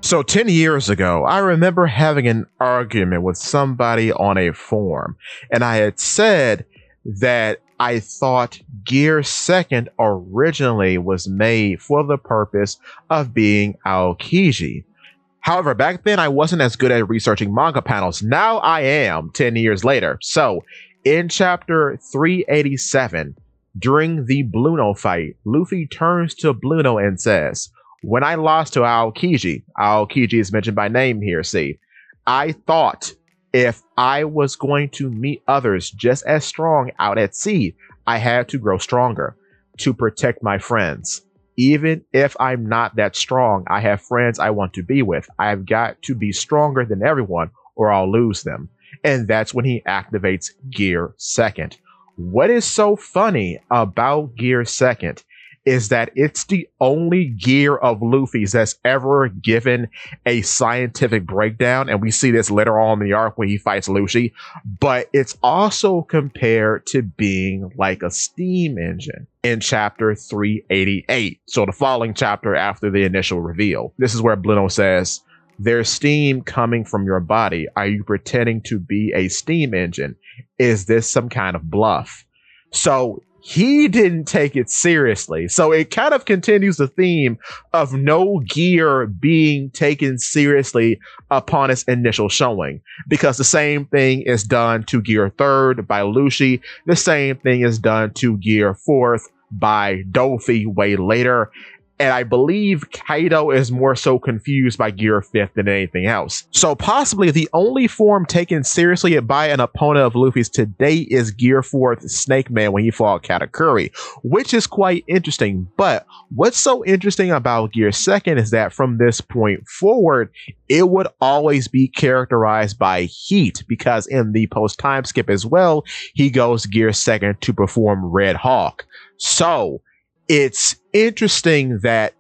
So 10 years ago, I remember having an argument with somebody on a forum, and I had said that I thought Gear Second originally was made for the purpose of being Aokiji. However, back then I wasn't as good at researching manga panels. Now I am 10 years later. So, in chapter 387, during the Bluno fight, Luffy turns to Bluno and says, "When I lost to Aokiji," Aokiji is mentioned by name here, see, "I thought if I was going to meet others just as strong out at sea, I had to grow stronger to protect my friends. Even if I'm not that strong, I have friends I want to be with. I've got to be stronger than everyone or I'll lose them." And that's when he activates Gear Second. What is so funny about Gear Second is that it's the only gear of Luffy's that's ever given a scientific breakdown. And we see this later on in the arc when he fights Lucy. But it's also compared to being like a steam engine in chapter 388. So the following chapter after the initial reveal. This is where Bluno says, "There's steam coming from your body. Are you pretending to be a steam engine? Is this some kind of bluff?" So he didn't take it seriously. So it kind of continues the theme of no gear being taken seriously upon its initial showing, because the same thing is done to Gear Third by Lucy. The same thing is done to Gear Fourth by Dofi way later. And I believe Kaido is more so confused by Gear Fifth than anything else. So possibly the only form taken seriously by an opponent of Luffy's today is Gear Fourth Snake Man when he fought Katakuri, which is quite interesting. But what's so interesting about Gear Second is that from this point forward, it would always be characterized by heat, because in the post time skip as well, he goes Gear Second to perform Red Hawk. So it's interesting that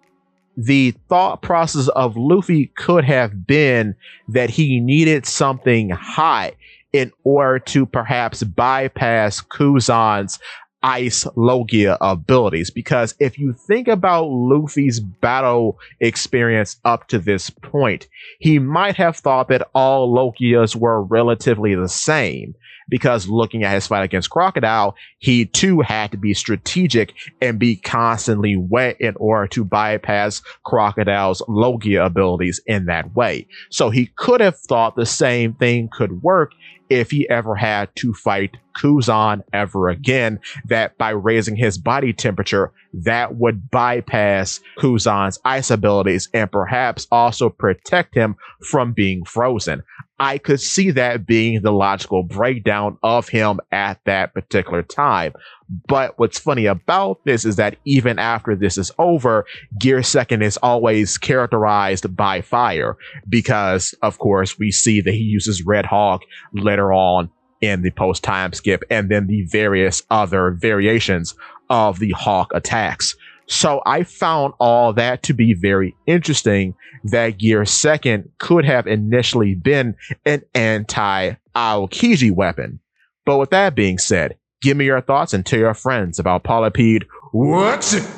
the thought process of Luffy could have been that he needed something hot in order to perhaps bypass Kuzan's ice Logia abilities. Because if you think about Luffy's battle experience up to this point, he might have thought that all Logias were relatively the same. Because looking at his fight against Crocodile, he too had to be strategic and be constantly wet in order to bypass Crocodile's Logia abilities in that way. So he could have thought the same thing could work if he ever had to fight Kuzan ever again, that by raising his body temperature, that would bypass Kuzan's ice abilities and perhaps also protect him from being frozen. I could see that being the logical breakdown of him at that particular time. But what's funny about this is that even after this is over, Gear Second is always characterized by fire, because, of course, we see that he uses Red Hawk later on in the post time skip, and then the various other variations of the Hawk attacks. So I found all that to be very interesting, that Gear Second could have initially been an anti-Aokiji weapon. But with that being said, give me your thoughts and tell your friends about Polypede. What's it?